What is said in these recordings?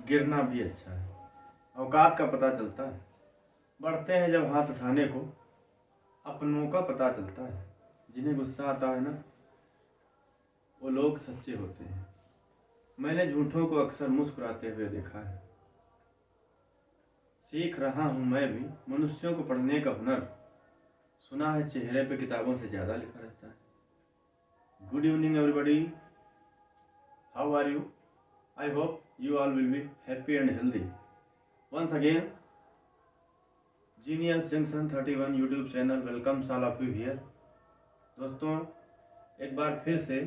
गिरना भी अच्छा है। औकात का पता चलता है। बढ़ते हैं जब हाथ उठाने को, अपनों का पता चलता है। जिन्हें गुस्सा आता है ना, वो लोग सच्चे होते हैं। मैंने झूठों को अक्सर मुस्कुराते हुए देखा है। सीख रहा हूँ मैं भी मनुष्यों को पढ़ने का हुनर। सुना है चेहरे पे किताबों से ज़्यादा लिखा रहता है। Good evening everybody, how are you? I hope you all will be happy and healthy. Once again, Genius Junction 31 YouTube channel welcomes all of you here. दोस्तों, एक बार फिर से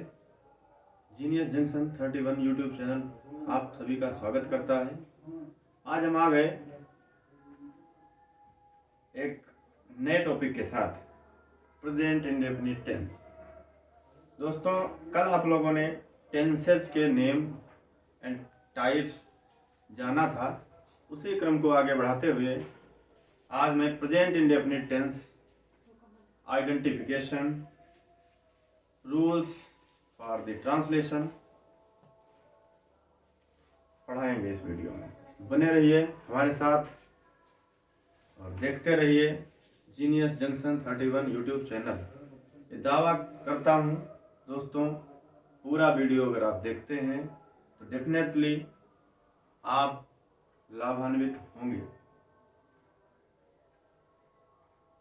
जीनियस जंक्शन 31 YouTube चैनल आप सभी का स्वागत करता है। आज हम आ गए एक नए टॉपिक के साथ, प्रेजेंट इंडेफिनिट टेंस। दोस्तों, कल आप लोगों ने टेंसेस के नेम एंड टाइप्स जाना था। उसी क्रम को आगे बढ़ाते हुए आज मैं present indefinite tense, identification, rules for the translation पढ़ाएंगे। इस वीडियो में बने रहिए हमारे साथ और देखते रहिए जीनियस जंक्शन 31 यूट्यूब चैनल। ये दावा करता हूँ दोस्तों, पूरा वीडियो अगर आप देखते हैं तो डेफिनेटली आप लाभान्वित होंगे।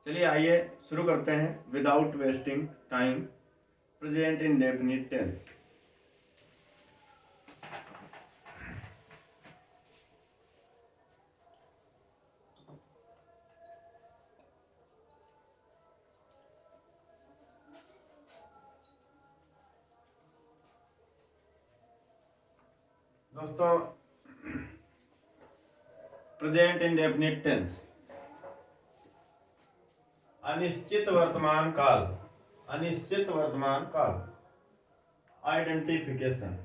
चलिए आइए शुरू करते हैं without wasting time. Present indefinite tense. दोस्तों, प्रेजेंट इंडेफिनिट टेंस अनिश्चित वर्तमान काल, अनिश्चित वर्तमान काल, आइडेंटिफिकेशन।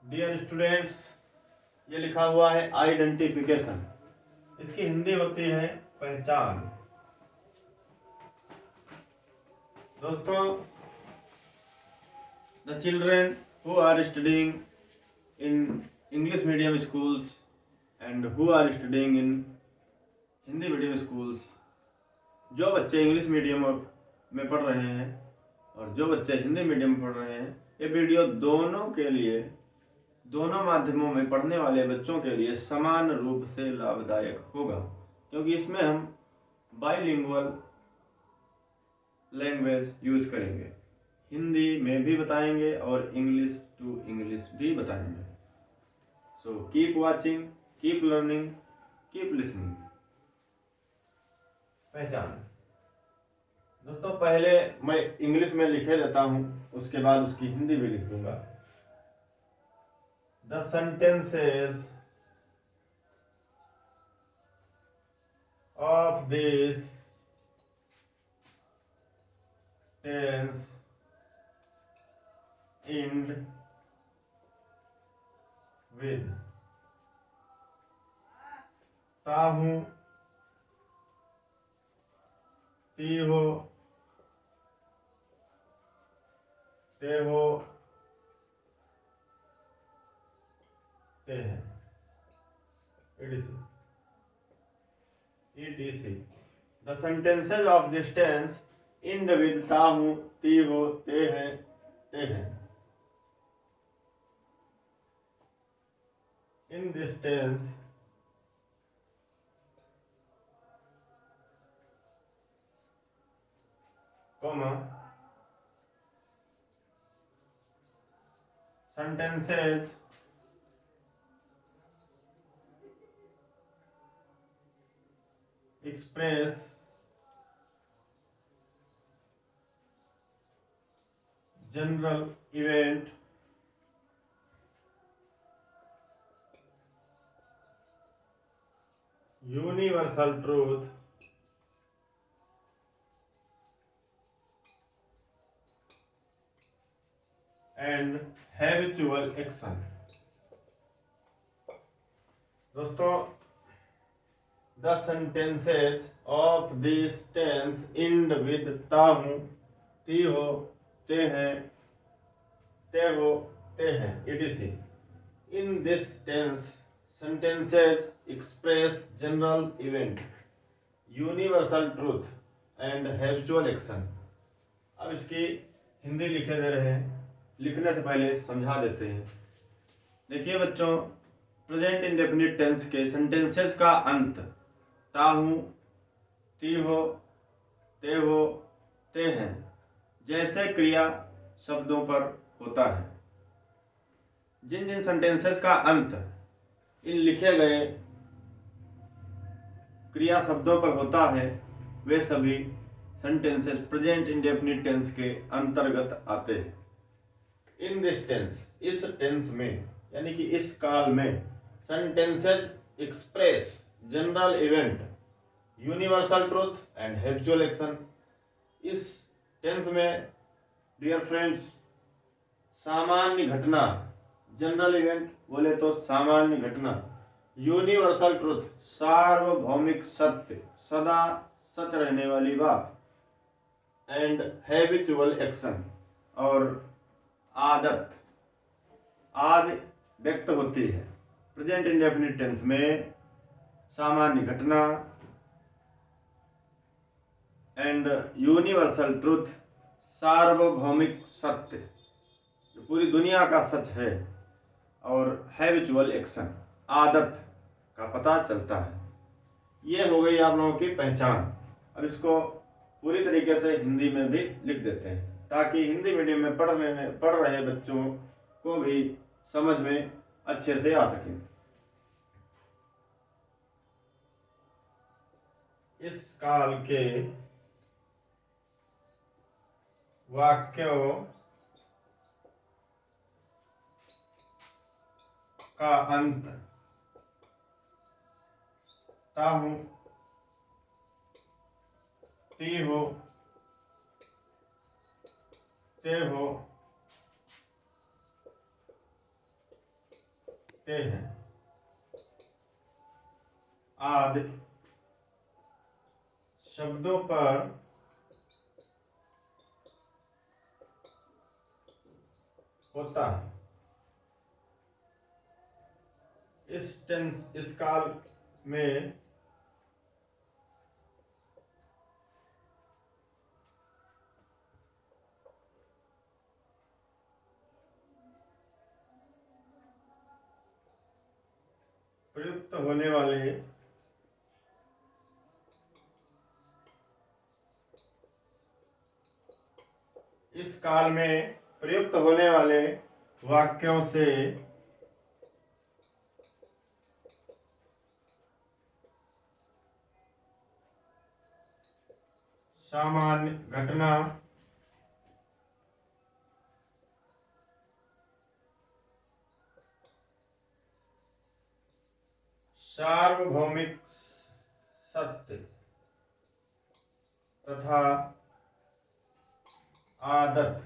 डियर स्टूडेंट्स, ये लिखा हुआ है आइडेंटिफिकेशन। इसकी हिंदी होती है पहचान। दोस्तों, the children who are studying in English medium schools and who are studying in Hindi medium schools, जो बच्चे इंग्लिश मीडियम में पढ़ रहे हैं और जो बच्चे हिंदी मीडियम में पढ़ रहे हैं, ये वीडियो दोनों के लिए, दोनों माध्यमों में पढ़ने वाले बच्चों के लिए समान रूप से लाभदायक होगा, क्योंकि इसमें हम बाइलिंगुअल लैंग्वेज यूज करेंगे। हिंदी में भी बताएंगे और इंग्लिश टू इंग्लिश भी बताएंगे। So keep watching, keep learning, keep listening. पहचान। दोस्तों, पहले मैं इंग्लिश में लिखे देता हूं, उसके बाद उसकी हिंदी में लिख दूंगा। The sentences of this tense end with ताहू, ती हो, ते हो, ते हैं, etc. The sentences of this tense end with ताहू, ती हो, ते हैं, ते हैं. In this tense, comma, sentences express general event universal truth and habitual action. दोस्तों, the sentences of this tense and with ता हूँ, ती हो, ते हैं, ते हो, ते हैं, etc. In this tense, sentences express general event, universal truth and habitual action. अब इसकी हिंदी लिखे दे रहे हैं, लिखने से पहले समझा देते हैं। देखिए बच्चों, प्रेजेंट इंडेफिनिट टेंस के सेंटेंसेस का अंत ता हूँ, ती हो, ते हैं जैसे क्रिया शब्दों पर होता है। जिन जिन सेंटेंसेस का अंत इन लिखे गए क्रिया शब्दों पर होता है वे सभी सेंटेंसेस प्रेजेंट इंडेफिनिट टेंस के अंतर्गत आते हैं। इन दिस टेंस, इस टेंस में यानी कि इस काल में, sentences express general event, universal truth and habitual action. इस टेंस में डियर फ्रेंड्स, सामान्य घटना, जनरल इवेंट बोले तो सामान्य घटना, यूनिवर्सल ट्रूथ सार्वभौमिक सत्य, सदा सच रहने वाली बात, एंड हैबिचुअल एक्शन और आदत आदि व्यक्त होती है। प्रेजेंट इंडेफिनिट टेंस में सामान्य घटना एंड यूनिवर्सल ट्रूथ, सार्वभौमिक सत्य जो पूरी दुनिया का सच है, और हैबिचुअल एक्शन आदत का पता चलता है। ये हो गई आप लोगों की पहचान। अब इसको पूरी तरीके से हिंदी में भी लिख देते हैं ताकि हिंदी मीडियम में पढ़ रहे बच्चों को भी समझ में अच्छे से आ सके। इस काल के वाक्यों का अंत ता हूँ, ती हो, ते हो, ते हैं आदि शब्दों पर होता है। इस काल में प्रयुक्त होने वाले इस काल में प्रयुक्त होने वाले वाक्यों से सामान्य घटना सार्वभौमिक सत्य तथा आदत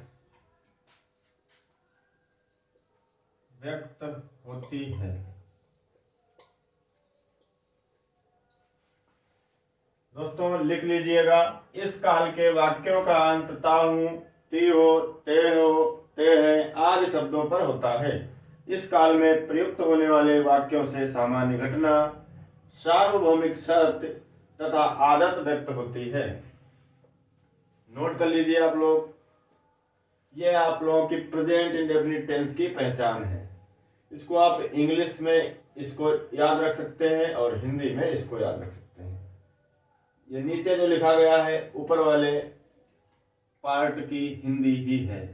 व्यक्त होती है। दोस्तों लिख लीजिएगा, इस काल के वाक्यों का अंत ता हूँ, ती हो, ते हैं आदि शब्दों पर होता है। इस काल में प्रयुक्त होने वाले वाक्यों से सामान्य घटना, सार्वभौमिक सत्य तथा आदत व्यक्त होती है। नोट कर लीजिए आप लोग, ये आप लोगों की प्रेजेंट इंडेफिनिट टेंस की पहचान है। इसको आप इंग्लिश में इसको याद रख सकते हैं और हिंदी में इसको याद रख सकते हैं। ये नीचे जो लिखा गया है ऊपर वाले पार्ट की हिंदी ही है,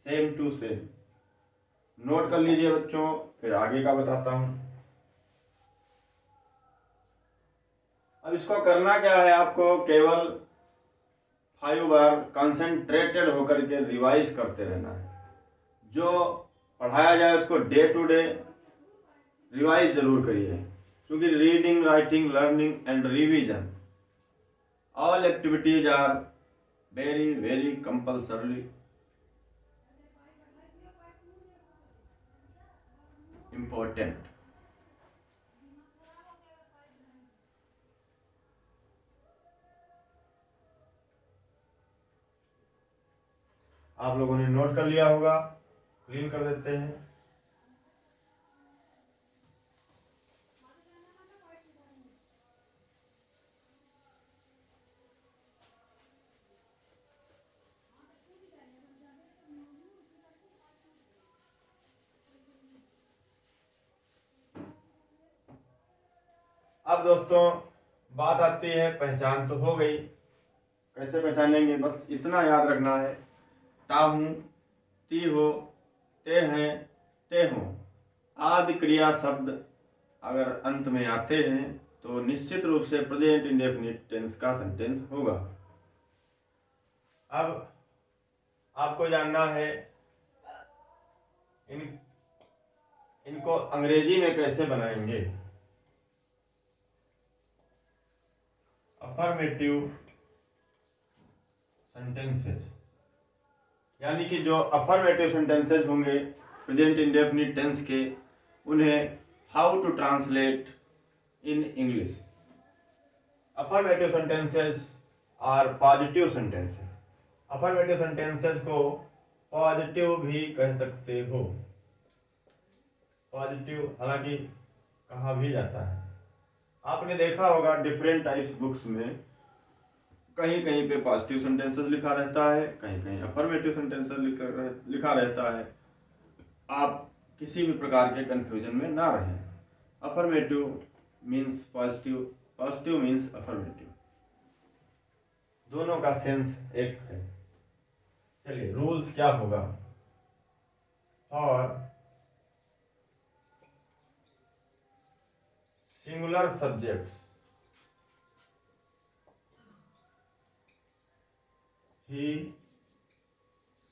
सेम टू सेम। नोट कर लीजिए बच्चों, फिर आगे का बताता हूं। अब इसको करना क्या है, आपको केवल 5 बार कंसंट्रेटेड होकर के रिवाइज करते रहना है। जो पढ़ाया जाए उसको डे टू डे रिवाइज जरूर करिए, क्योंकि reading, writing, learning and revision all activities are very very compulsory important. आप लोगों ने नोट कर लिया होगा। क्लीन कर देते हैं। अब दोस्तों बात आती है, पहचान तो हो गई, कैसे पहचानेंगे? बस इतना याद रखना है, ता हूँ, ती हो, ते हैं, ते हों आदि क्रिया शब्द अगर अंत में आते हैं तो निश्चित रूप से प्रेजेंट इंडेफिनिट टेंस का सेंटेंस होगा। अब आपको जानना है इनको अंग्रेजी में कैसे बनाएंगे। अफर्मेटिव सेंटेंसेस, यानी कि जो अफर्मेटिव सेंटेंसेस होंगे प्रेजेंट इंडेफिनिट टेंस के, उन्हें how to translate in English. Affirmative sentences are positive sentences. Affirmative sentences को पॉजिटिव भी कह सकते हो। पॉजिटिव हालांकि कहा भी जाता है। आपने देखा होगा डिफरेंट टाइप्स बुक्स में, कहीं कहीं पे पॉजिटिव सेंटेंसेस लिखा रहता है, कहीं कहीं अफर्मेटिव सेंटेंसेस लिखा रहता है। आप किसी भी प्रकार के कंफ्यूजन में ना रहें। Affirmative means positive, positive means affirmative, दोनों का सेंस एक है। चलिए रूल्स क्या होगा। और singular subjects he,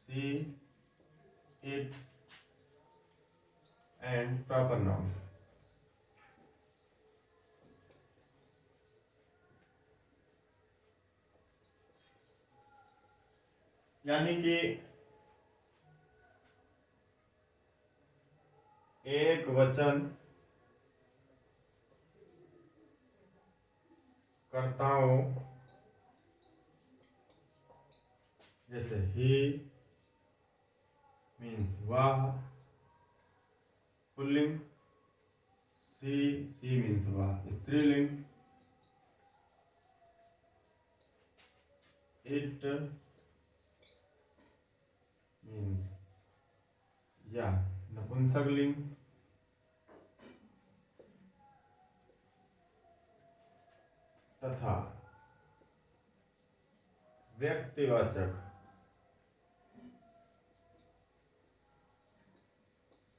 she, it and proper noun. यानी कि एक वचन कर्ताओं जैसे ही मीन्स वह, पुल्लिंग, सी मीन्स वह स्त्रीलिंग, इट मीन्स या नपुंसकलिंग, तथा व्यक्तिवाचक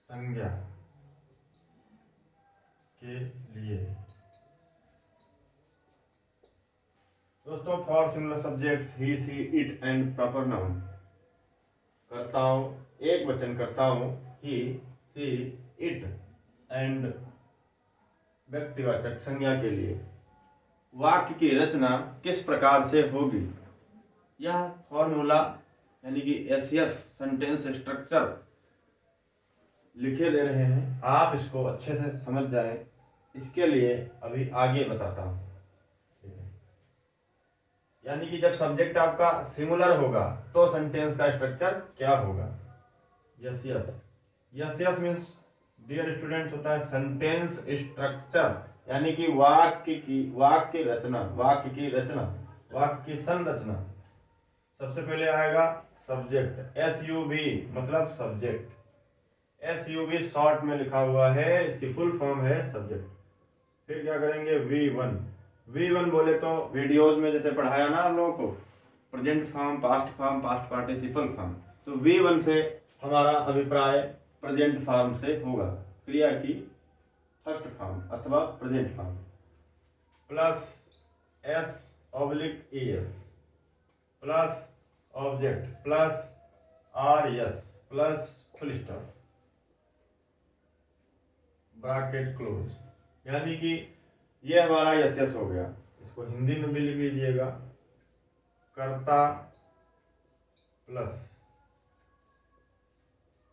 संज्ञा के लिए। दोस्तों for singular subjects he, she, it and proper noun, कर्ताओं एक वचन कर्ताओं ही, सी, इट एंड व्यक्तिवाचक संज्ञा के लिए वाक्य की रचना किस प्रकार से होगी। यह फॉर्मूला यानी कि एसएस सेंटेंस स्ट्रक्चर लिखे दे रहे हैं, आप इसको अच्छे से समझ जाएं, इसके लिए अभी आगे बताता हूं। यानी कि जब सब्जेक्ट आपका सिंगुलर होगा तो सेंटेंस का स्ट्रक्चर क्या होगा। Yes yes yes yes means dear students होता है सेंटेंस स्ट्रक्चर, यानी कि वाक्य की रचना, वाक्य की संरचना। सबसे पहले आएगा सब्जेक्ट, SUB मतलब सब्जेक्ट। SUB शॉर्ट में लिखा हुआ है, इसकी फुल फॉर्म है सब्जेक्ट। फिर क्या करेंगे, V1 बोले तो वीडियोस में जैसे पढ़ाया ना हम लोगों को, present form, past form, past participle form, तो V1 से हमारा अभिप्राय प्रेजेंट फॉर्म से होगा, क्रिया की फर्स्ट फॉर्म अथवा present form, plus S/ES plus object plus RS plus full stop bracket close. यानी कि ये हमारा यस हो गया। इसको हिंदी में भी लिख लीजिएगा, कर्ता प्लस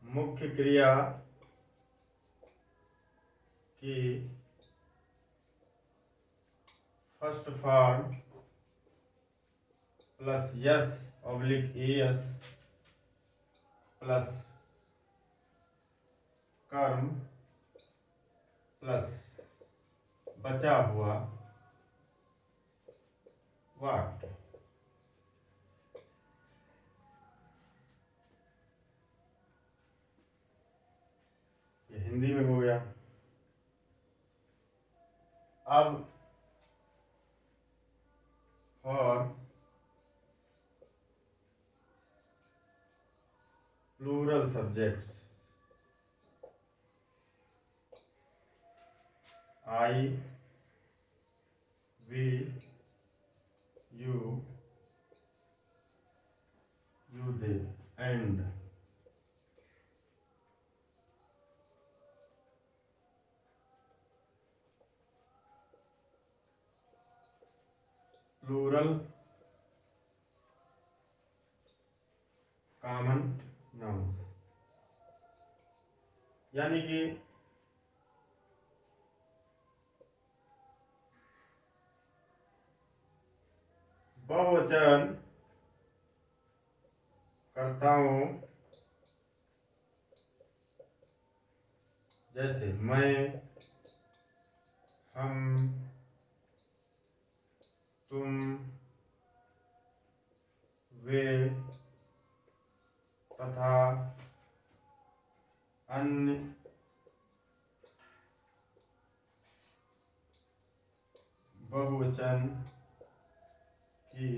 मुख्य क्रिया की first form plus S/ES plus कर्म प्लस बचा हुआ वाक्य। ये हिंदी में हो गया। अब for plural subjects I, we, you, they and plural common nouns, यानी कि बहुवचन कर्ताओं जैसे मैं, हम, तुम, वे तथा अन्य बहुवचन की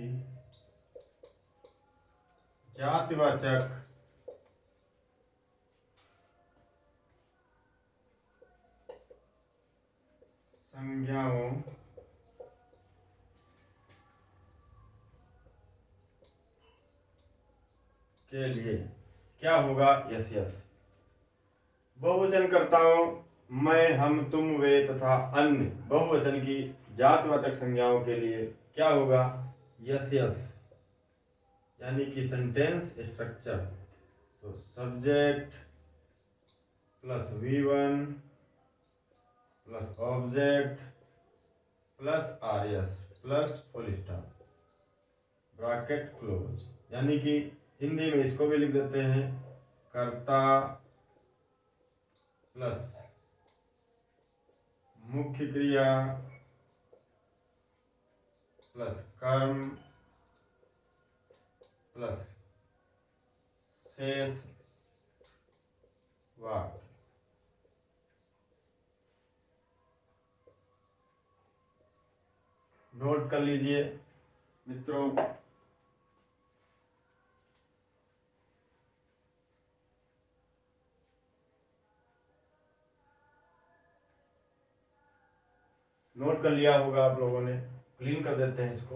जातिवाचक संज्ञाओं के लिए क्या होगा? Yes yes. बहुवचन कर्ताओं मैं, हम, तुम, वे तथा अन्य बहुवचन की जातिवाचक संज्ञाओं के लिए क्या होगा? Yes yes. यानी कि सेंटेंस स्ट्रक्चर, तो subject plus V1 plus object plus RS plus full stop bracket close. यानी कि हिंदी में इसको भी लिख देते हैं कर्ता प्लस मुख्य क्रिया प्लस कर्म प्लस शेष वाक्य। नोट कर लीजिए मित्रों। नोट कर लिया होगा आप लोगों ने। क्लीन कर देते हैं इसको।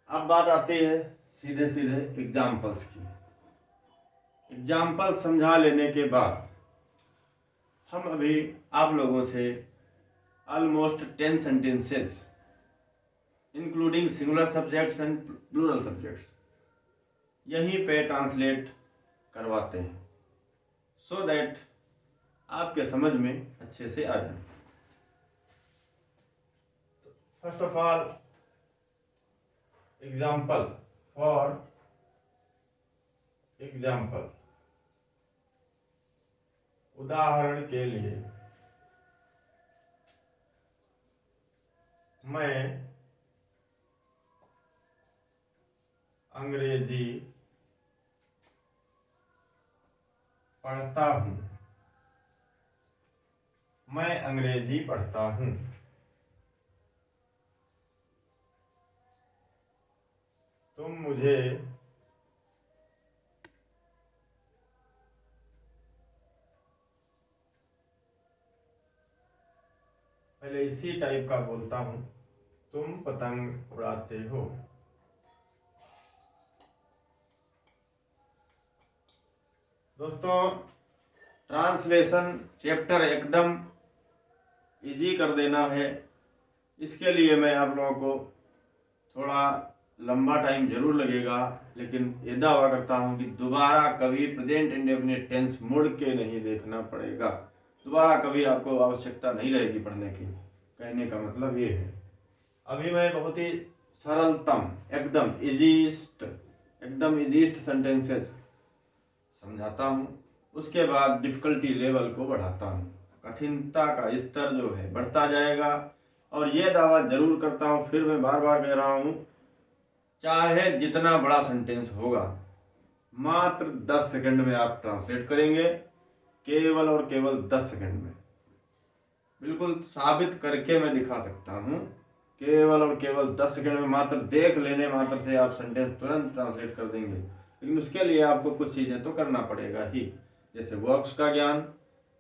अब बात आती है सीधे सीधे एग्जाम्पल्स की। एग्जाम्पल समझा लेने के बाद हम अभी आप लोगों से almost 10 sentences including singular subjects and plural subjects यहीं पे ट्रांसलेट करवाते हैं, सो दैट आपके समझ में अच्छे से आ जाए। First of all example, for example, उदाहरण के लिए, मैं अंग्रेजी पढ़ता हूँ। मैं अंग्रेजी पढ़ता हूँ। तुम मुझे पहले इसी टाइप का बोलता हूँ, तुम पतंग उड़ाते हो। दोस्तों ट्रांसलेशन चैप्टर एकदम इजी कर देना है। इसके लिए मैं आप लोगों को थोड़ा लंबा टाइम जरूर लगेगा, लेकिन ये दावा करता हूँ कि दोबारा कभी प्रेजेंट इंडेफिनिट टेंस मुड़ के नहीं देखना पड़ेगा। दोबारा कभी आपको आवश्यकता नहीं रहेगी पढ़ने की। कहने का मतलब ये है। अभी मैं बहुत ही सरलतम, एकदम इजीस्ट सेंटेंसेस समझाता हूँ। उसके बाद डिफिकल्टी लेवल को बढ़ाता हूँ। कठिनता का स्तर जो है बढ़ता जाएगा। और ये दावा जरूर करता हूँ, फिर मैं बार बार कह रहा हूँ, चाहे जितना बड़ा सेंटेंस होगा, मात्र 10 सेकंड में आप ट्रांसलेट करेंगे। केवल और केवल 10 सेकंड में। बिल्कुल साबित करके मैं दिखा सकता हूँ। केवल और केवल 10 सेकंड में, मात्र देख लेने मात्र से आप सेंटेंस तुरंत ट्रांसलेट कर देंगे। लेकिन उसके लिए आपको कुछ चीज़ें तो करना पड़ेगा ही, जैसे वर्ब्स का ज्ञान,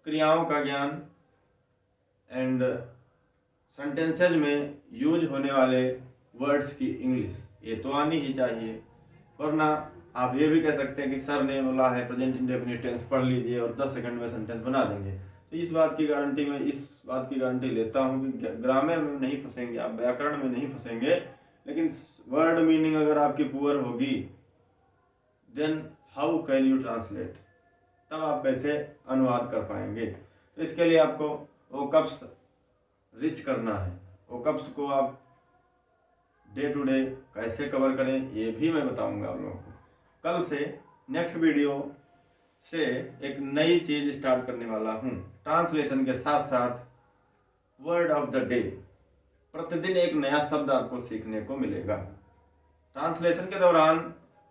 क्रियाओं का ज्ञान, एंड सेंटेंसेज में यूज होने वाले वर्ड्स की इंग्लिश ये तो आनी ही चाहिए। वरना आप ये भी कह सकते हैं कि सर ने बोला है प्रेजेंट इंडेफिनिट टेंस पढ़ लीजिए और 10 सेकंड में सेंटेंस बना देंगे। तो इस बात की गारंटी लेता हूँ कि ग्रामर में नहीं फंसेंगे आप, व्याकरण में नहीं फंसेंगे, लेकिन वर्ड मीनिंग अगर आपकी पुअर होगी, then how can you translate, तब आप कैसे अनुवाद कर पाएंगे। तो इसके लिए आपको वोकब्स रिच करना है। वोकब्स को आप डे टू डे कैसे कवर करें ये भी मैं बताऊंगा आप लोगों को। कल से नेक्स्ट वीडियो से एक नई चीज स्टार्ट करने वाला हूँ। ट्रांसलेशन के साथ साथ वर्ड ऑफ द डे, प्रतिदिन एक नया शब्द आपको सीखने को मिलेगा। ट्रांसलेशन के दौरान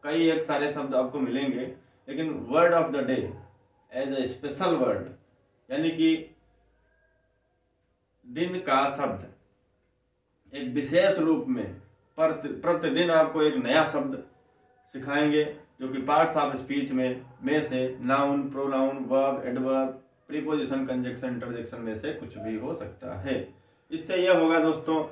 कई एक सारे शब्द आपको मिलेंगे, लेकिन word of the day as a special word, यानी कि दिन का शब्द एक विशेष रूप में प्रतिदिन आपको एक नया शब्द सिखाएंगे, जो कि पार्ट्स ऑफ स्पीच में से noun, pronoun, verb, adverb, preposition, conjunction, interjection में से कुछ भी हो सकता है। इससे यह होगा दोस्तों,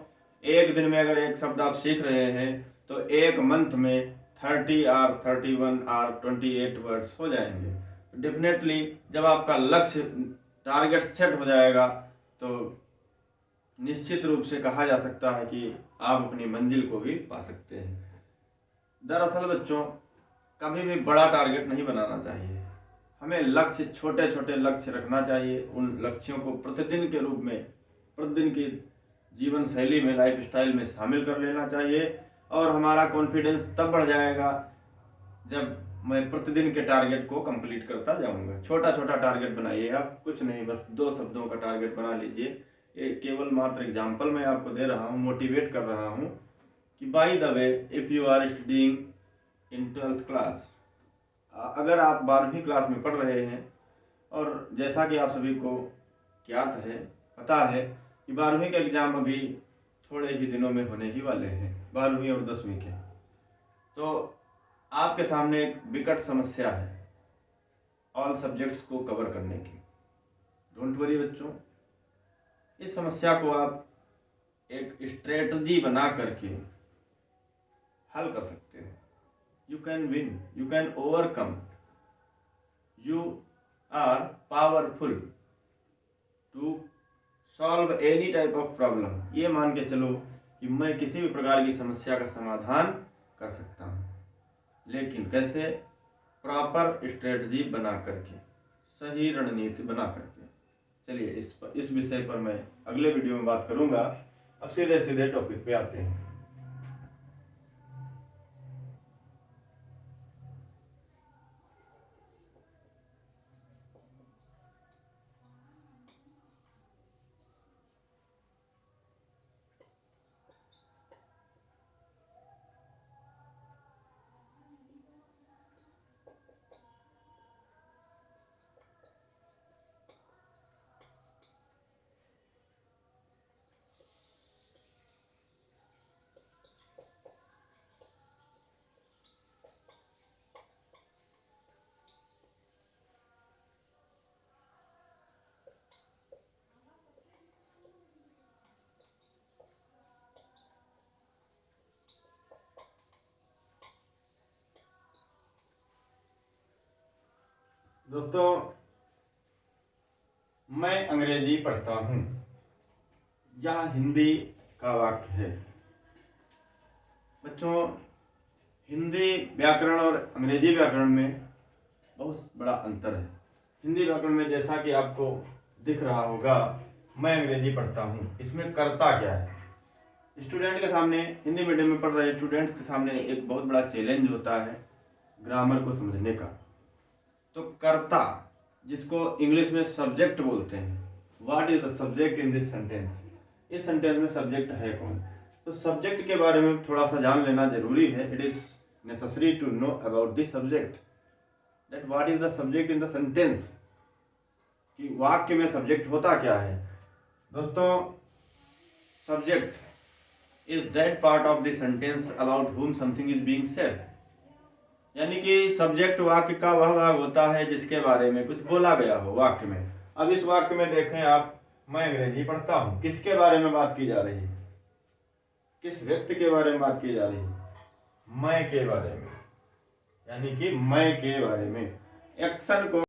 एक दिन में अगर एक शब्द आप सीख रहे हैं तो एक मंथ में 30 और 31 और 28 वर्ड्स हो जाएंगे। डेफिनेटली जब आपका लक्ष्य टारगेट सेट हो जाएगा तो निश्चित रूप से कहा जा सकता है कि आप अपनी मंजिल को भी पा सकते हैं। दरअसल बच्चों, कभी भी बड़ा टारगेट नहीं बनाना चाहिए। हमें लक्ष्य, छोटे छोटे लक्ष्य रखना चाहिए। उन लक्ष्यों को प्रतिदिन के रूप में, प्रतिदिन की जीवन शैली में, लाइफ स्टाइल में शामिल कर लेना चाहिए। और हमारा कॉन्फिडेंस तब बढ़ जाएगा जब मैं प्रतिदिन के टारगेट को कंप्लीट करता जाऊंगा। छोटा छोटा टारगेट बनाइए आप, कुछ नहीं, बस 2 शब्दों का टारगेट बना लीजिए। ये केवल मात्र एग्जाम्पल मैं आपको दे रहा हूँ, मोटिवेट कर रहा हूँ कि by the way, if you are studying in 12th class, अगर आप 12वीं क्लास में पढ़ रहे हैं, और जैसा कि आप सभी को ज्ञात है, पता है कि 12वीं के एग्जाम अभी थोड़े ही दिनों में होने ही वाले हैं, 12वीं और 10वीं के। तो आपके सामने एक विकट समस्या है ऑल सब्जेक्ट्स को कवर करने की। डोंट वरी बच्चों, इस समस्या को आप एक स्ट्रेटजी बना करके हल कर सकते हैं। You can win, you can overcome, you are powerful to solve any type of problem. ये मान के चलो कि मैं किसी भी प्रकार की समस्या का समाधान कर सकता हूँ, लेकिन कैसे? प्रॉपर स्ट्रेटजी बना करके, सही रणनीति बना करके। चलिए इस विषय पर मैं अगले वीडियो में बात करूंगा। अब सीधे सीधे टॉपिक पे आते हैं। दोस्तों, मैं अंग्रेजी पढ़ता हूँ, यह हिंदी का वाक्य है। बच्चों, हिंदी व्याकरण और अंग्रेजी व्याकरण में बहुत बड़ा अंतर है। हिंदी व्याकरण में जैसा कि आपको दिख रहा होगा, मैं अंग्रेजी पढ़ता हूँ, इसमें करता क्या है। स्टूडेंट के सामने, हिंदी मीडियम में पढ़ रहे स्टूडेंट्स के सामने एक बहुत बड़ा चैलेंज होता है ग्रामर को समझने का। तो कर्ता, जिसको इंग्लिश में सब्जेक्ट बोलते हैं, what is the subject in this sentence, इस सेंटेंस में सब्जेक्ट है कौन। तो सब्जेक्ट के बारे में थोड़ा सा जान लेना जरूरी है। It is necessary to know about the subject, that what is the subject in the sentence, कि वाक्य में सब्जेक्ट होता क्या है। दोस्तों, subject is that part of the sentence about whom something is being said, यानी कि सब्जेक्ट वाक्य का वह भाग होता है जिसके बारे में कुछ बोला गया हो वाक्य में। अब इस वाक्य में देखें आप, मैं अंग्रेजी पढ़ता हूँ, किसके बारे में बात की जा रही है, किस व्यक्ति के बारे में बात की जा रही है, मैं के बारे में, यानी कि मैं के बारे में। एक्शन को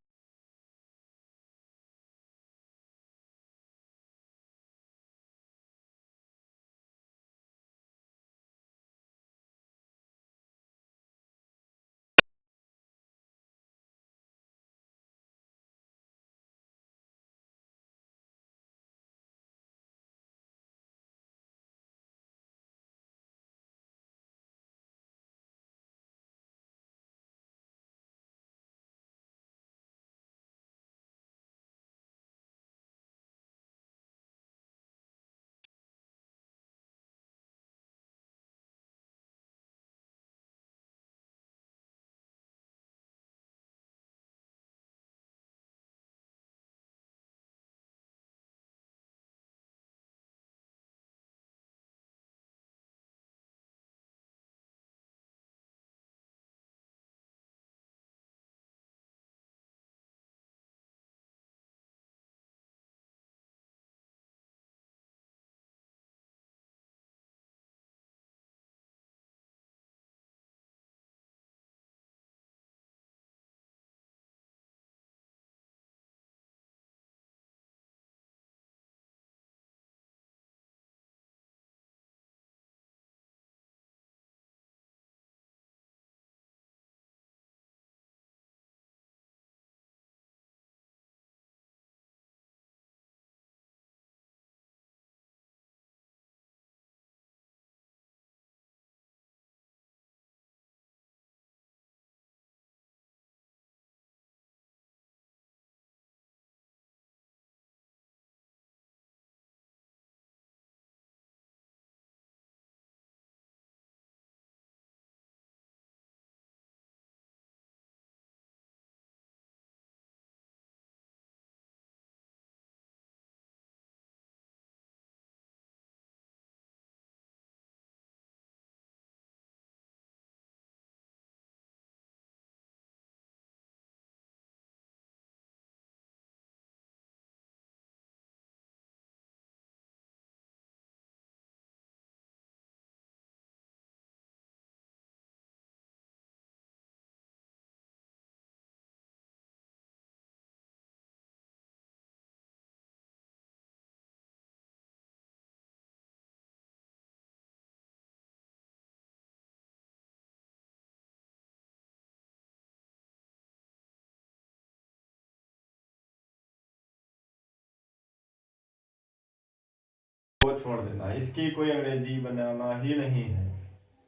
वो छोड़ देना, इसकी कोई अंग्रेजी बनाना ही नहीं है,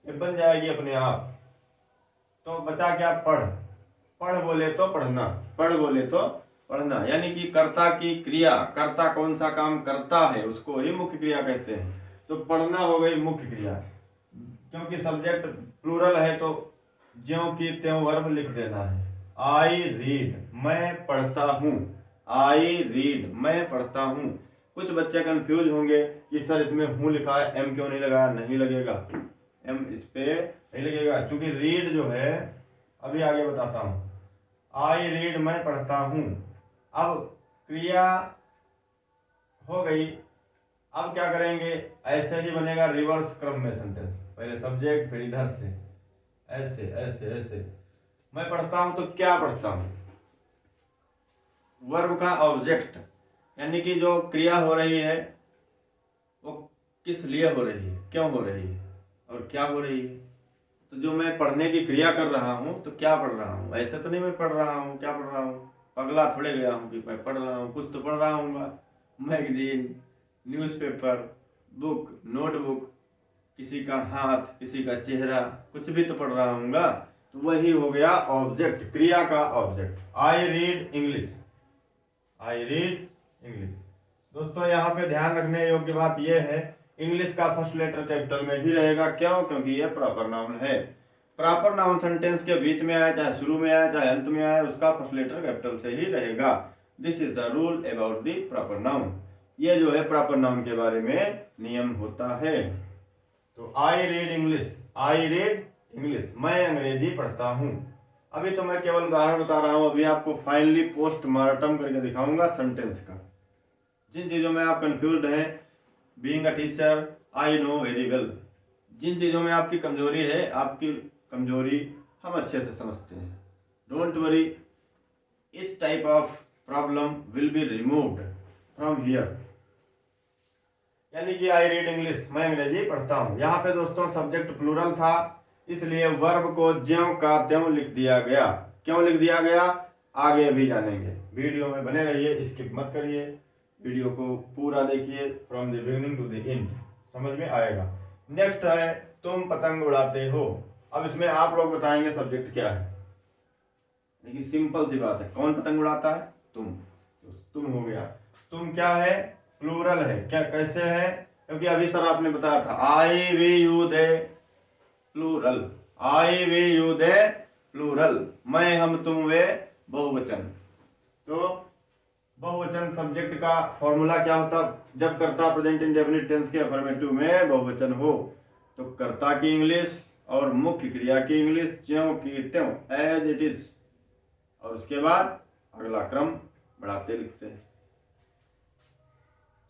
ये बन जाएगी अपने आप। तो बचा क्या, पढ़। पढ़ बोले तो पढ़ना, पढ़ बोले तो पढ़ना, यानी कि कर्ता की क्रिया, कर्ता कौन सा काम करता है उसको ही मुख्य क्रिया कहते हैं। तो पढ़ना हो गई मुख्य क्रिया, क्योंकि सब्जेक्ट प्लूरल है तो ज्यों की त्यों वर्ब लिख देना है। आई रीड, मैं पढ़ता हूँ, आई रीड, मैं पढ़ता हूँ। कुछ बच्चे कंफ्यूज होंगे कि सर इसमें हूँ लिखा है, एम क्यों नहीं लगाया। नहीं लगेगा, एम इस पे नहीं लगेगा, क्योंकि रीड जो है, अभी आगे बताता हूँ। आई रीड, मैं पढ़ता हूँ। अब क्रिया हो गई, अब क्या करेंगे, ऐसे ही बनेगा रिवर्स क्रम में सेंटेंस, पहले सब्जेक्ट फिर इधर से ऐसे ऐसे ऐसे। मैं पढ़ता हूं तो क्या पढ़ता हूं, वर्ब का ऑब्जेक्ट, यानी कि जो क्रिया हो रही है वो किस लिए हो रही है, क्यों हो रही है। और क्या हो रही है। तो जो मैं पढ़ने की क्रिया कर रहा हूँ तो क्या पढ़ रहा हूँ, ऐसे तो नहीं मैं पढ़ रहा हूँ, क्या पढ़ रहा हूँ, पगला थोड़े गया हूँ कि मैं पढ़ रहा हूँ, कुछ तो पढ़ रहा हूँगा। मैगजीन, न्यूज़पेपर, बुक, नोटबुक, किसी का हाथ, किसी का चेहरा, कुछ भी तो पढ़ रहा हूँगा। तो वही हो गया ऑब्जेक्ट, क्रिया का object. I read English, I read English. दोस्तों यहाँ पे ध्यान रखने योग्य बात यह है, इंग्लिश का फर्स्ट लेटर कैपिटल में ही रहेगा। क्यों? क्योंकि यह प्रॉपर नाउन है। प्रॉपर नाउन सेंटेंस के बीच में आए, चाहे शुरू में आए, चाहे अंत में आए, उसका फर्स्ट लेटर कैपिटल से ही रहेगा। This is the rule about the proper noun. ये जो है प्रॉपर नाउन के बारे में नियम होता है। तो I read English, I read English, मैं अंग्रेजी पढ़ता हूँ। अभी तो मैं केवल उदाहरण बता रहा हूँ, अभी आपको फाइनली पोस्टमार्टम करके दिखाऊंगा सेंटेंस का। जिन चीज़ों में आप कंफ्यूज हैं, being a teacher I know very well, जिन चीज़ों में आपकी कमजोरी है, आपकी कमजोरी हम अच्छे से समझते हैं। डोंट वरी, इस type of problem will be removed from here. यानी कि आई रीड इंग्लिश, मैं अंग्रेजी पढ़ता हूँ। यहाँ पे दोस्तों सब्जेक्ट प्लूरल था, इसलिए वर्ब को ज्यों का त्यों लिख दिया गया। क्यों लिख दिया गया, आगे भी जानेंगे। वीडियो में बने रहिए, स्किप मत करिए, वीडियो को पूरा देखिए from the beginning to the end, समझ में आएगा। नेक्स्ट है तुम पतंग उड़ाते हो। अब इसमें आप लोग बताएंगे सब्जेक्ट क्या है। देखिए सिंपल सी बात है, कौन पतंग उड़ाता है, तुम। तो तुम हो गया। तुम क्या है, प्लूरल है। क्या कैसे है, क्योंकि अभी सर आपने बताया था I we you they plural, I we you they plural, मैं हम तुम वे बहुवचन। तो बहुवचन सब्जेक्ट का फॉर्मूला क्या होता, जब कर्ता प्रेजेंट इंडेफिनिट टेंस के अफर्मेटिव में बहुवचन हो तो कर्ता की इंग्लिश और मुख्य क्रिया की इंग्लिश ज्यों की त्यों, एज इट इज, और उसके बाद अगला क्रम बढ़ाते लिखते हैं।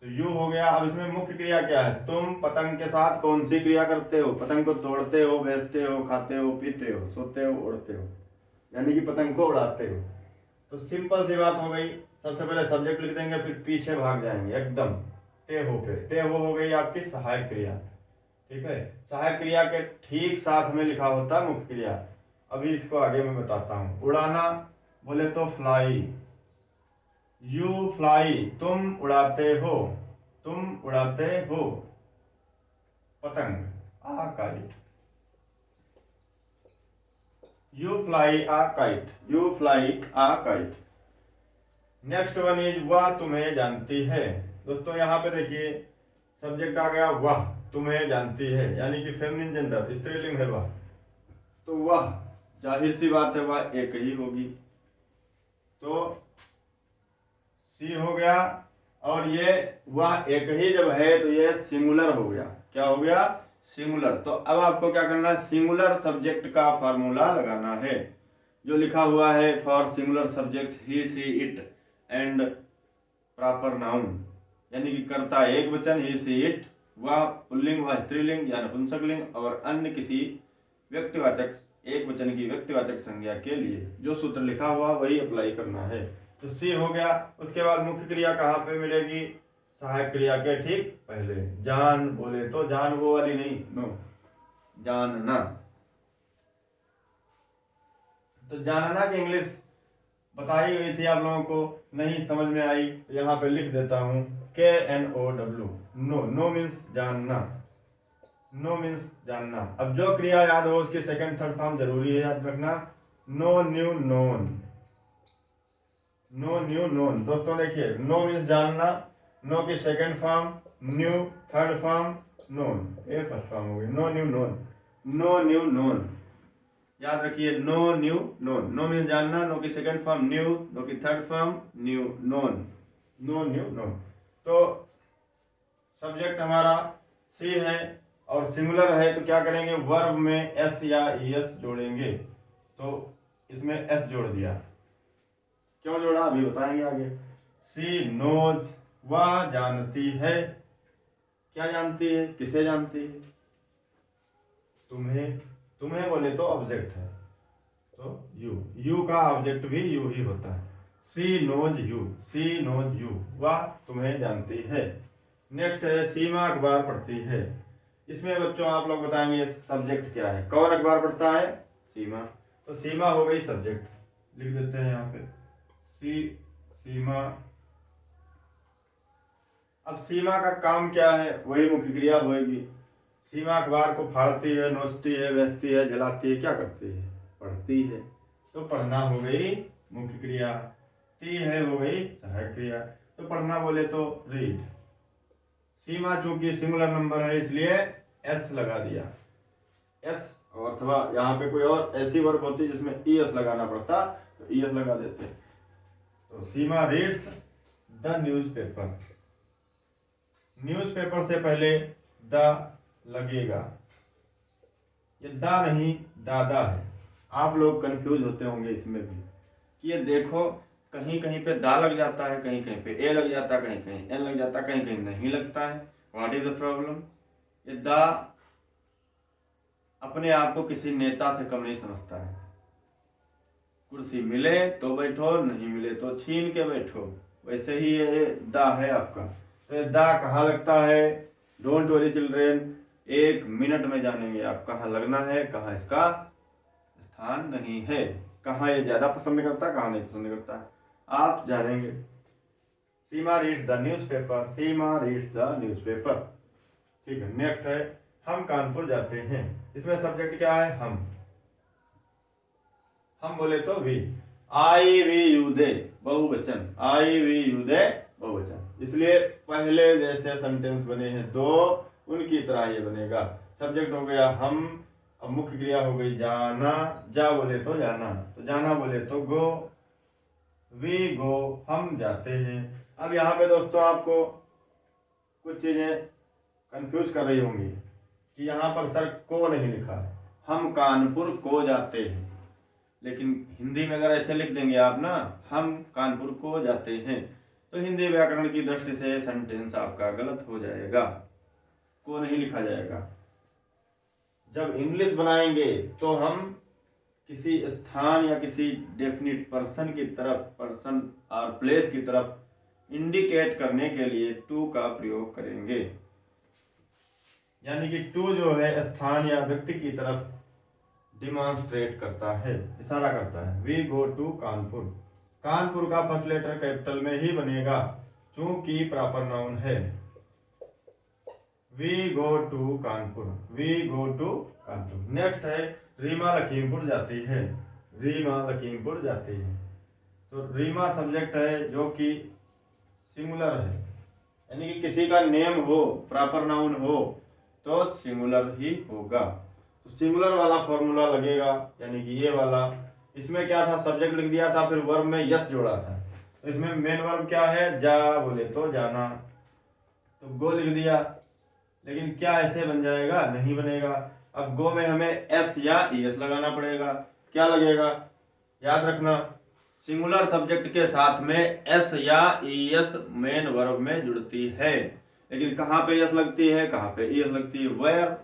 तो यू हो गया। अब इसमें मुख्य क्रिया क्या है, तुम पतंग के साथ कौन सी क्रिया करते हो, पतंग को तोड़ते हो, बेचते हो, खाते हो, पीते हो, सोते हो, उड़ते हो, यानी कि पतंग को उड़ाते हो। तो सिंपल सी बात हो गई, सबसे पहले सब्जेक्ट लिख देंगे, फिर पीछे भाग जाएंगे एकदम ते हो पे। ते हो गई आपकी सहायक क्रिया, ठीक है। सहायक क्रिया के ठीक साथ में लिखा होता है मुख्य क्रिया। अभी इसको आगे मैं बताता हूँ। उड़ाना बोले तो फ्लाई, यू फ्लाई, तुम उड़ाते हो, तुम उड़ाते हो पतंग, a kite, you fly a kite, you fly a kite. Next one is वह तुम्हें जानती है। दोस्तों यहाँ पे देखिए सब्जेक्ट आ गया वह, तुम्हें जानती है, यानी कि फेमिनिन जेंडर, स्त्रीलिंग है वह। तो वह जाहिर सी बात है वह एक ही होगी, तो सी हो गया। और ये वह एक ही जब है तो ये सिंगुलर हो गया। क्या हो गया, सिंगुलर। तो अब आपको क्या करना है, सिंगुलर सब्जेक्ट का फार्मूला लगाना है, जो लिखा हुआ है for singular subject he she it and proper noun, यानी कि कर्ता एक वचन ही सी इट, वह पुल्लिंग व स्त्रीलिंग या नपुंसकलिंग, और अन्य किसी व्यक्तिवाचक एक वचन की व्यक्तिवाचक संज्ञा के लिए जो सूत्र लिखा हुआ वही अप्लाई करना है। तो सी हो गया। उसके बाद मुख्य क्रिया कहाँ पे मिलेगी, सहायक क्रिया के ठीक पहले। जान बोले तो जान वो वाली नहीं, नो, जानना। तो जानना की इंग्लिश बताई गई थी आप लोगों को, नहीं समझ में आई तो यहाँ पे लिख देता हूँ KNOW, नो। नो मीन्स जानना, नो मीन्स जानना। अब जो क्रिया याद हो उसकी सेकंड थर्ड फॉर्म जरूरी है याद रखना। Know knew known, know knew known. दोस्तों देखिए नो मीन्स जानना, नो की second form knew, third form known, ये फर्स्ट फॉर्म हो गई, know knew known, know knew known. याद रखिए know knew known, know means जानना, नो की सेकंड फॉर्म न्यू, नो की third form knew, known, know knew known. तो subject हमारा सी है और सिंगुलर है, तो क्या करेंगे, वर्ब में एस या ईएस जोड़ेंगे। तो इसमें एस जोड़ दिया, क्यों जोड़ा अभी बताएंगे आगे। सी नोज, वह जानती है, क्या जानती है, किसे जानती है, तुम्हें। तुम्हें बोले तो ऑब्जेक्ट है, तो यू, यू का ऑब्जेक्ट भी यू ही होता है। She knows you, she knows you, वह तुम्हें जानती है। नेक्स्ट है सीमा अखबार पढ़ती है। इसमें बच्चों आप लोग बताएंगे सब्जेक्ट क्या है। कौन अखबार पढ़ता है? सीमा। तो सीमा हो गई सब्जेक्ट, लिख देते हैं यहाँ पे सीमा। अब सीमा का काम क्या है? वही मुख्य क्रिया होगी। सीमा अखबार को फाड़ती है, नोचती है, बेचती है, जलाती है, क्या करती है? पढ़ती है। तो पढ़ना हो गई मुख्य क्रिया, ती है हो गई सहायक क्रिया। तो पढ़ना बोले तो रीड। सीमा चूंकि सिंगुलर नंबर है इसलिए एस लगा दिया, एस। और अथवा यहाँ पे कोई और ऐसी वर्ब होती जिसमें ई एस लगाना पड़ता तो ई एस लगा देते। तो सीमा रीड्स द न्यूज़पेपर। न्यूज़पेपर से पहले द लगेगा, ये दा नहीं दादा है। आप लोग कंफ्यूज होते होंगे इसमें भी कि ये देखो कहीं कहीं पे दा लग जाता है, कहीं कहीं पे ए लग जाता है, कहीं कहीं एन लग जाता है, कहीं कहीं नहीं लगता है। What is the problem? ये दा अपने आप को किसी नेता से कम नहीं समझता है। कुर्सी मिले तो बैठो, नहीं मिले तो छीन के बैठो, वैसे ही ये दा है आपका। तो ये दा कहाँ लगता है? डोंट वरी चिल्ड्रेन, 1 मिनट में जानेंगे आप कहाँ लगना है, कहाँ इसका स्थान नहीं है, कहाँ ये ज्यादा पसंद करता है, कहाँ नहीं पसंद करता है, आप जानेंगे। Seema reads the newspaper, Seema reads the newspaper. ठीक है, नेक्स्ट है हम कानपुर जाते हैं। इसमें सब्जेक्ट क्या है? हम बोले तो we. I we you they बहुवचन, आई वी यू दे बहुवचन, इसलिए पहले जैसे सेंटेंस बने हैं दो उनकी तरह ये बनेगा। सब्जेक्ट हो गया हम, अब मुख्य क्रिया हो गई जाना, जा बोले तो जाना, तो जाना बोले तो गो, वी गो हम जाते हैं। अब यहाँ पे दोस्तों आपको कुछ चीजें कंफ्यूज कर रही होंगी कि यहाँ पर सर को नहीं लिखा है, हम कानपुर को जाते हैं। लेकिन हिंदी में अगर ऐसे लिख देंगे आप ना, हम कानपुर को जाते हैं, तो हिंदी व्याकरण की दृष्टि से सेंटेंस आपका गलत हो जाएगा, को नहीं लिखा जाएगा। जब इंग्लिश बनाएंगे तो हम किसी स्थान या किसी डेफिनिट पर्सन की तरफ, पर्सन और प्लेस की तरफ इंडिकेट करने के लिए टू का प्रयोग करेंगे। यानी कि टू जो है स्थान या व्यक्ति की तरफ डिमॉन्स्ट्रेट करता है, इशारा करता है। We go to Kanpur, Kanpur का फर्स्ट लेटर कैपिटल में ही बनेगा क्योंकि प्रॉपर नाउन है। We go to Kanpur, we go to Kanpur. Next है रीमा लखीमपुर जाती है, रीमा लखीमपुर जाती है। तो रीमा सब्जेक्ट है जो कि सिंगुलर है, यानी कि किसी का नेम हो, प्रॉपर नाउन हो तो सिंगुलर ही होगा। तो सिंगुलर वाला फॉर्मूला लगेगा, यानी कि ये वाला। इसमें क्या था? सब्जेक्ट लिख दिया था, फिर वर्ब में यस जोड़ा था। तो इसमें मेन वर्ब क्या है? जा बोले तो जाना, तो गो लिख दिया। लेकिन क्या ऐसे बन जाएगा? नहीं बनेगा। अब गो में हमें एस या ई एस लगाना पड़ेगा। क्या लगेगा? याद रखना, सिंगुलर सब्जेक्ट के साथ में एस या ई एस मेन वर्ब में जुड़ती है। लेकिन कहाँ पे एस लगती है, कहाँ पे ई एस लगती है? Where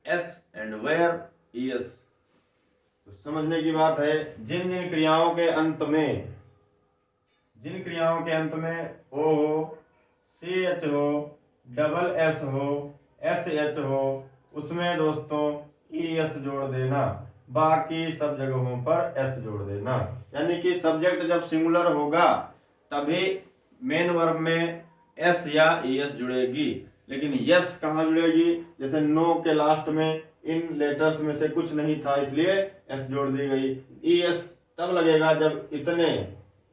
S and where E S. तो समझने की बात है, जिन जिन क्रियाओं के अंत में, जिन क्रियाओं के अंत में ओ हो, सी एच हो, डबल एस हो, एस एच हो, उसमें दोस्तों ई एस जोड़ देना, बाकी सब जगहों पर एस जोड़ देना। यानी कि सब्जेक्ट जब सिंगुलर होगा तभी मेन वर्ब में एस या ई एस जुड़ेगी। लेकिन यस कहाँ जुड़ेगी? जैसे नो के लास्ट में इन लेटर्स में से कुछ नहीं था इसलिए एस जोड़ दी गई। ई एस तब लगेगा जब इतने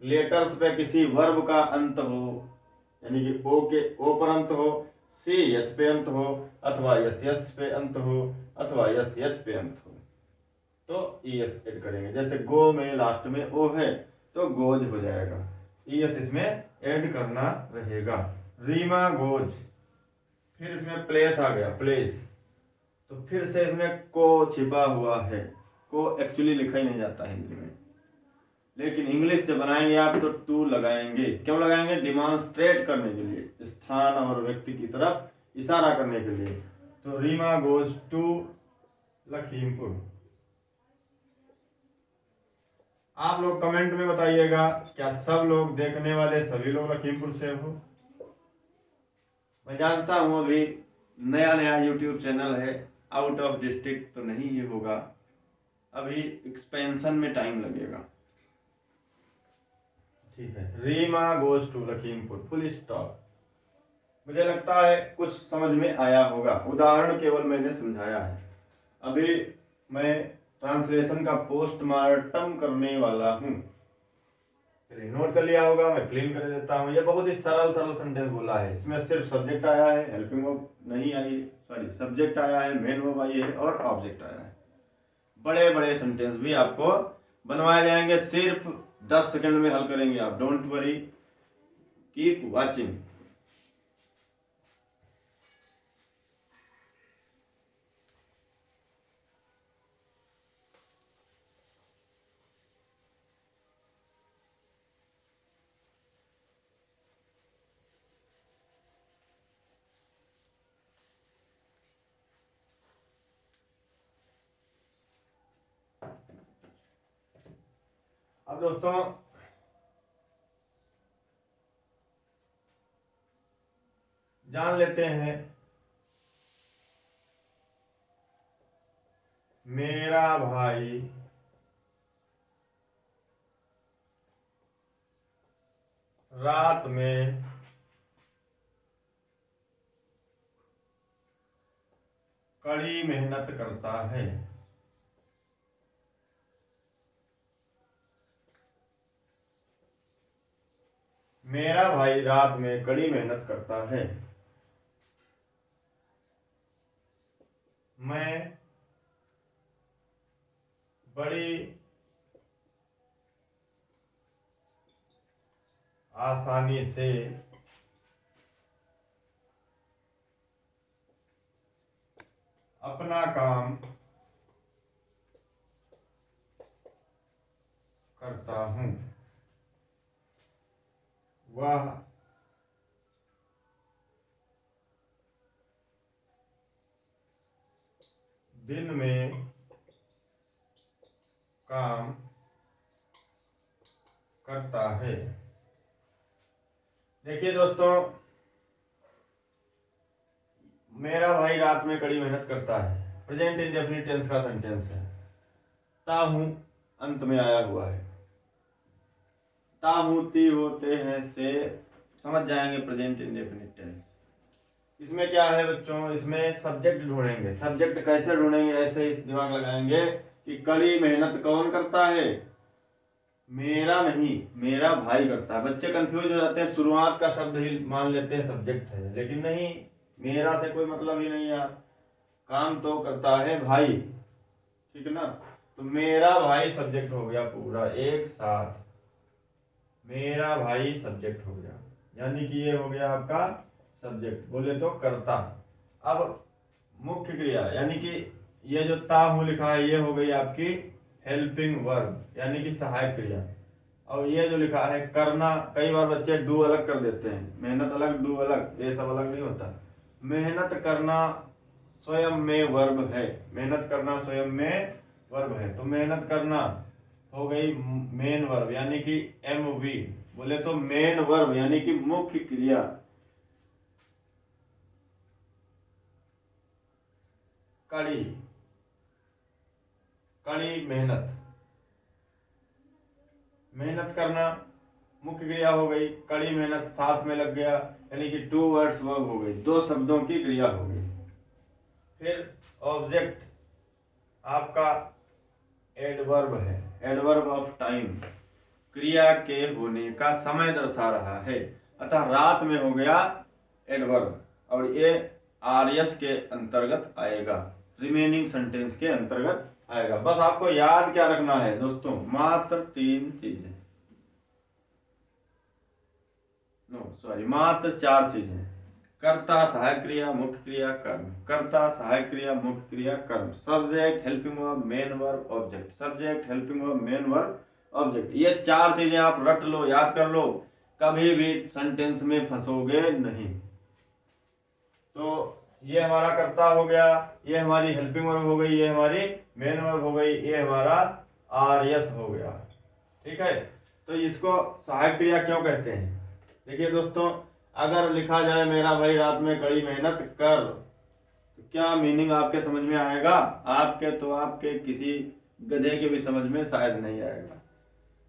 लेटर्स पे किसी वर्ब का अंत हो, यानी कि ओ के ओ पर अंत हो, सी एच पे अंत हो, अथवा यस यस पे अंत हो, अथवा यस एच पे अंत हो, तो ई एस ऐड करेंगे। जैसे गो में लास्ट में ओ है तो गोज हो जाएगा, ई एस इसमें ऐड करना रहेगा। रीमा गोज, फिर इसमें प्लेस आ गया, प्लेस, तो फिर से इसमें को छिपा हुआ है। को एक्चुअली लिखा ही नहीं जाता हिंदी में, लेकिन इंग्लिश से बनाएंगे आप तो टू लगाएंगे। क्यों लगाएंगे? डिमॉन्स्ट्रेट करने के लिए, स्थान और व्यक्ति की तरफ इशारा करने के लिए। तो रीमा गोज टू लखीमपुर। आप लोग कमेंट में बताइएगा, क्या सब लोग देखने वाले सभी लोग लखीमपुर से हो? मैं जानता हूं अभी नया नया यूट्यूब चैनल है, आउट ऑफ डिस्ट्रिक्ट तो नहीं ये होगा, अभी एक्सपेंशन में टाइम लगेगा। ठीक है, Reema goes to Lakhimpur, full stop. मुझे लगता है कुछ समझ में आया होगा, उदाहरण केवल मैंने समझाया है। अभी मैं ट्रांसलेशन का पोस्टमार्टम करने वाला हूँ, चलिए नोट कर लिया होगा, मैं क्लीन कर देता हूँ। ये बहुत ही सरल सरल सेंटेंस बोला है, इसमें सिर्फ सब्जेक्ट आया है, हेल्पिंग वर्ब नहीं आई, सॉरी सब्जेक्ट आया है, मेन वर्ब आई है और ऑब्जेक्ट आया है। बड़े बड़े सेंटेंस भी आपको बनवाए जाएंगे, सिर्फ 10 सेकंड में हल करेंगे आप, डोंट वरी, कीप वाचिंग। अब दोस्तों जान लेते हैं मेरा भाई रात में कड़ी मेहनत करता है। मेरा भाई रात में कड़ी मेहनत करता है। मैं बड़ी आसानी से अपना काम करता हूँ। वह दिन में काम करता है। देखिए दोस्तों, मेरा भाई रात में कड़ी मेहनत करता है, प्रेजेंट इंडेफिनिट टेंस का सेंटेंस है, ताहू अंत में आया हुआ है। ताहू ती होते हैं से समझ जाएंगे प्रेजेंट इंडेफिनिट टेंस। इसमें क्या है बच्चों, इसमें सब्जेक्ट ढूंढेंगे। सब्जेक्ट कैसे ढूंढेंगे, ऐसे ही दिमाग लगाएंगे कि कड़ी मेहनत कौन करता है, मेरा नहीं, मेरा भाई करता है। बच्चे कंफ्यूज हो जाते हैं, शुरुआत का शब्द ही मान लेते हैं सब्जेक्ट है, लेकिन नहीं, मेरा से कोई मतलब ही नहीं यार, काम तो करता है भाई, ठीक है ना। तो मेरा भाई सब्जेक्ट हो गया पूरा एक साथ, मेरा भाई सब्जेक्ट हो गया, यानी कि ये हो गया आपका सब्जेक्ट, बोले तो कर्ता। अब मुख्य क्रिया, यानी कि ये जो ताहू लिखा है ये हो गई आपकी हेल्पिंग वर्ब, यानी कि सहायक क्रिया। और ये जो लिखा है करना, कई बार बच्चे डू अलग कर देते हैं, मेहनत अलग डू अलग, ये सब अलग नहीं होता। मेहनत करना स्वयं में वर्ब है, मेहनत करना स्वयं में वर्ब है, तो मेहनत करना हो गई मेन वर्ब, यानी कि एमवी, बोले तो मेन वर्ब, यानी कि मुख्य क्रिया। कड़ी, कड़ी मेहनत, मेहनत करना मुख्य क्रिया हो गई, कड़ी मेहनत साथ में लग गया, यानी कि 2 वर्ड्स वर्ब हो गई, 2 शब्दों की क्रिया हो गई। फिर ऑब्जेक्ट आपका एडवर्ब है, एडवर्ब ऑफ टाइम, क्रिया के होने का समय दर्शा रहा है, अतः रात में हो गया एडवर्ब, और ये आरएस के अंतर्गत आएगा, रिमेनिंग सेंटेंस के अंतर्गत आएगा। बस आपको याद क्या रखना है दोस्तों, मात्र 3 चीजें, मात्र 4 चीजें, कर्ता, सहायक क्रिया, मुख्य क्रिया, कर्म। कर्ता, सहायक क्रिया, मुख्य क्रिया, कर्म। Subject, helping verb, main verb, object. Subject, helping verb, main verb, object. ये 4 चीजें आप रट लो, याद कर लो, कभी भी सेंटेंस में फंसोगे नहीं। तो ये हमारा कर्ता हो गया, ये हमारी हेल्पिंग वर्ब हो गई, ये हमारी मेन वर्ब हो गई, ये हमारा आरएस हो गया, ठीक है। तो इसको सहायक क्रिया क्यों कहते हैं? देखिए दोस्तों, अगर लिखा जाए मेरा भाई रात में कड़ी मेहनत कर, क्या मीनिंग आपके समझ में आएगा? आपके किसी गधे के भी समझ में शायद नहीं आएगा।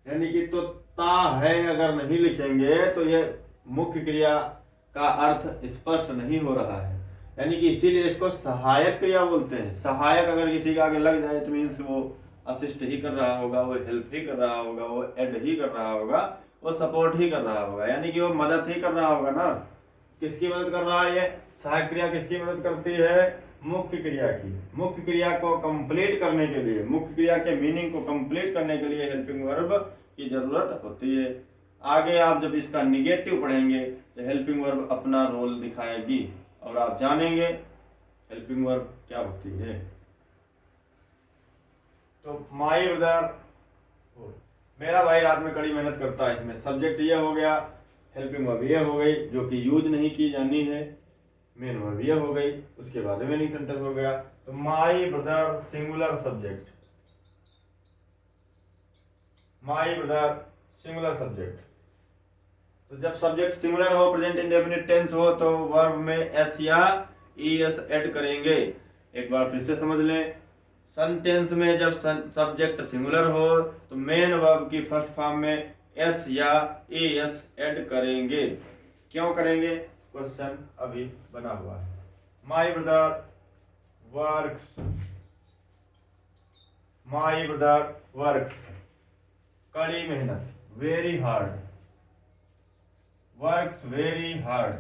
यानी कि तो ता है अगर नहीं लिखेंगे तो ये मुख्य क्रिया का अर्थ स्पष्ट नहीं हो रहा है। यानी कि इसीलिए इसको सहायक क्रिया बोलते हैं। सहायक अगर किसी के आगे लग जाए तो मीन्स वो असिस्ट ही कर रहा होगा, वो हेल्प ही कर रहा होगा, वो एड ही कर रहा होगा, वो सपोर्ट ही कर रहा होगा, यानी कि वो मदद ही कर रहा होगा ना। किसकी मदद कर रहा है ये? सहायक क्रिया किसकी मदद करती है? मुख्य क्रिया की। मुख्य क्रिया को कंप्लीट करने के लिए, मुख्य क्रिया के मीनिंग को कंप्लीट करने के लिए हेल्पिंग वर्ब की जरूरत होती है। आगे आप जब इसका निगेटिव पढ़ेंगे तो हेल्पिंग वर्ब अपना रोल दिखाएगी और आप जानेंगे हेल्पिंग वर्ब क्या होती है। तो माय ब्रदर, मेरा भाई रात में कड़ी मेहनत करता है, इसमें सब्जेक्ट ये हो गया, हेल्पिंग वर्ब ये हो गई जो कि यूज नहीं की जानी है, मेन वर्ब ये हो गई, उसके बाद रिमेनिंग सेंटेंस हो गया। तो my brother singular subject, my brother singular subject. तो जब सब्जेक्ट सिंगुलर हो, प्रेजेंट इंडेफिनिट टेंस हो, तो वर्ब में एस या ईएस ऐड करेंगे। एक बार फिर से समझ लें, सेंटेंस में जब सब्जेक्ट सिंगुलर हो तो मेन वर्ब की फर्स्ट फॉर्म में एस या एस ऐड करेंगे। क्यों करेंगे? क्वेश्चन अभी बना हुआ है। My brother works, my brother works, कड़ी मेहनत, very hard, works very hard,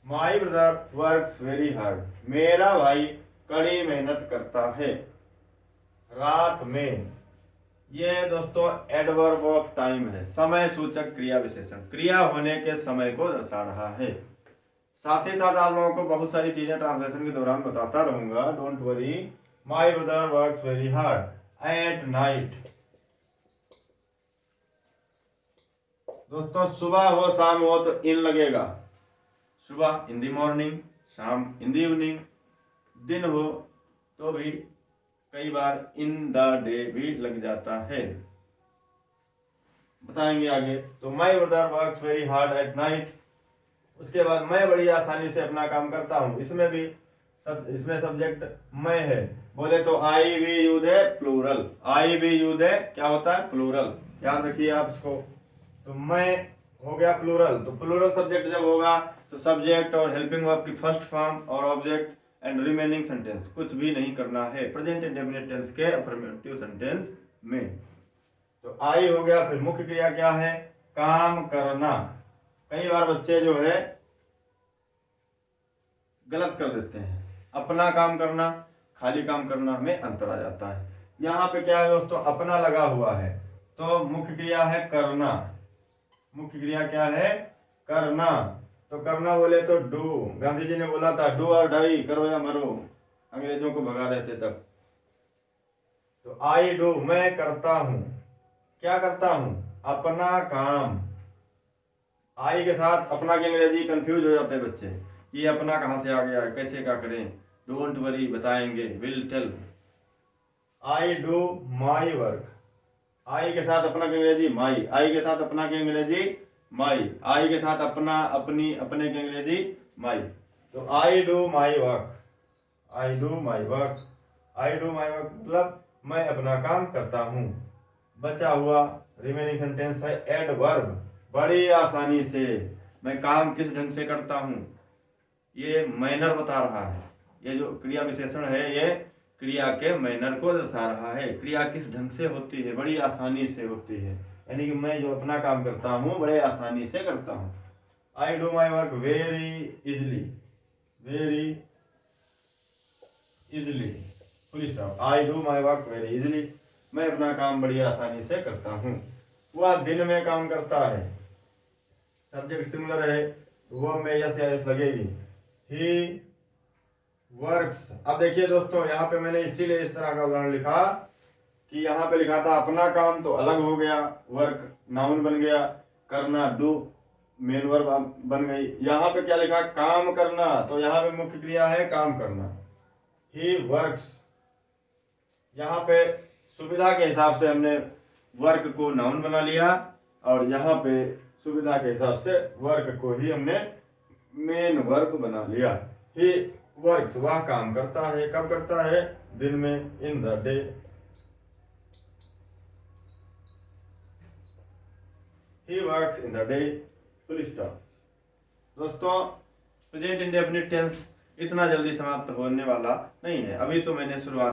my brother works very hard, मेरा भाई कड़ी मेहनत करता है। रात में, ये दोस्तों एडवर्ब ऑफ टाइम है, समय सूचक क्रिया विशेषण, क्रिया होने के समय को दर्शा रहा है। साथ ही साथ आप लोगों को बहुत सारी चीजें ट्रांसलेशन के दौरान बताता रहूंगा, don't worry. My brother works very hard at night. दोस्तों सुबह हो शाम हो तो इन लगेगा, सुबह इन दी मॉर्निंग, शाम इन दी इवनिंग। दिन हो तो भी कई बार इन द डे भी लग जाता है, बताएंगे आगे। तो my brother works very hard at night. उसके बाद मैं बड़ी आसानी से अपना काम करता हूँ, इसमें भी इसमें सब्जेक्ट मैं है, बोले तो आई वी यूज है प्लूरल, आई वी यूज है क्या होता है? प्लूरल, याद रखिए आप इसको। तो मैं हो गया प्लूरल, तो प्लूरल सब्जेक्ट जब होगा तो सब्जेक्ट और हेल्पिंग वर्ब की फर्स्ट फॉर्म और ऑब्जेक्ट एंड रिमेनिंग सेंटेंस कुछ भी नहीं करना है प्रेजेंट इंडेफिनिट टेंस के अफर्मेटिव सेंटेंस में। तो आई हो गया, फिर मुख्य क्रिया क्या है? काम करना। कई बार बच्चे जो है गलत कर देते हैं, अपना काम करना खाली काम करना में अंतर आ जाता है। यहाँ पे क्या है दोस्तों? अपना लगा हुआ है, तो मुख्य क्रिया है करना। मुख्य क्रिया क्या है? करना। तो करना बोले तो डू, गांधी जी ने बोला था डू और डाई, करो या मरो, अंग्रेजों को भगा रहे थे तब। तो आई डू, मैं करता हूं, क्या करता हूं? अपना काम। आई के साथ अपना की अंग्रेजी कंफ्यूज हो जाते हैं बच्चे, ये अपना कहां से आ गया है, कैसे क्या करें? डोंट वरी, बताएंगे, will tell. I do my work, I के साथ अपना की अंग्रेजी माई, आई के साथ अपना की अंग्रेजी माई, आई के साथ अपना अपनी अपने की अंग्रेजी माई। तो आई do my work, I do my work, I do my work मतलब मैं अपना काम करता हूँ। बचा हुआ रिमेनिंग सेंटेंस है एडवर्ब, बड़ी आसानी से मैं काम किस ढंग से करता हूँ, ये मैनर बता रहा है। ये जो क्रिया विशेषण है ये क्रिया के मैनर को दर्शा रहा है, क्रिया किस ढंग से होती है, बड़ी आसानी से होती है। यानी कि मैं जो अपना काम करता हूँ बड़े आसानी से करता हूँ। आई do my work very easily, very easily, full stop. I do my work very easily, मैं अपना काम बड़ी आसानी से करता हूँ। वह दिन में काम करता है, सब्जेक्ट सिमिलर है, वह में यस या एस लगेगी। He works. अब देखिए दोस्तों, यहाँ पे मैंने इसीलिए इस तरह का उदाहरण लिखा कि यहाँ पे लिखा था अपना काम तो अलग हो गया, वर्क नाउन बन गया, करना डू मेन वर्ब बन गई। यहाँ पे क्या लिखा? काम करना, तो यहाँ पे मुख्य क्रिया है काम करना, ही वर्क्स। यहाँ पे सुविधा के हिसाब से हमने वर्क को नाउन बना लिया और यहाँ पे सुविधा के हिसाब से वर्क को ही हमने मेन वर्ब बना लिया। ही वर्क्स, वह काम करता है। कब करता है? दिन में, in the day. He works in the day, full stop. दोस्तों, प्रेजेंट इंडेफिनिट टेंस इतना जल्दी समाप्त होने वाला नहीं है। अभी तो मैंने शुरुआत